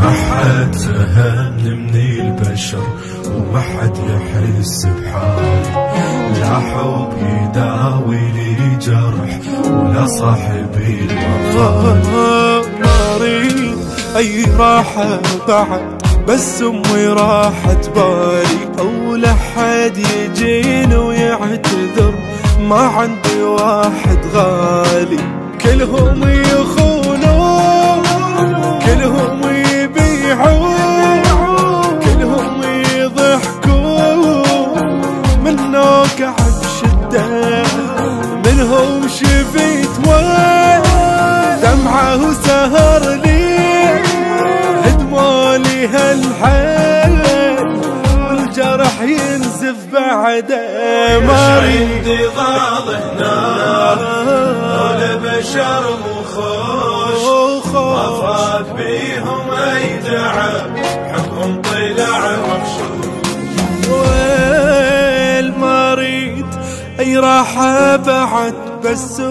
ما حد فهمني من البشر وما حد يحس بحالي، لا حب يداوي لي جرح ولا صاحبي الوفا. ما اريد اي راحة بعد بس امي راحت بالي، او لحد يجيني ويعتذر ما عندي واحد غالي. كلهم يخونون كلهم يبيعون كلهم يضحكون، من نوقع بشدة منهم شفيت وين دمعة وسهر لي هدموا لي هالحال والجرح ينزف بعده. ما عندي ضاله نار ولا بشر مخوش، ما فات بيهم اي تعب حكم طلع مغشوش. ويل ما اريد اي راحة بعد بس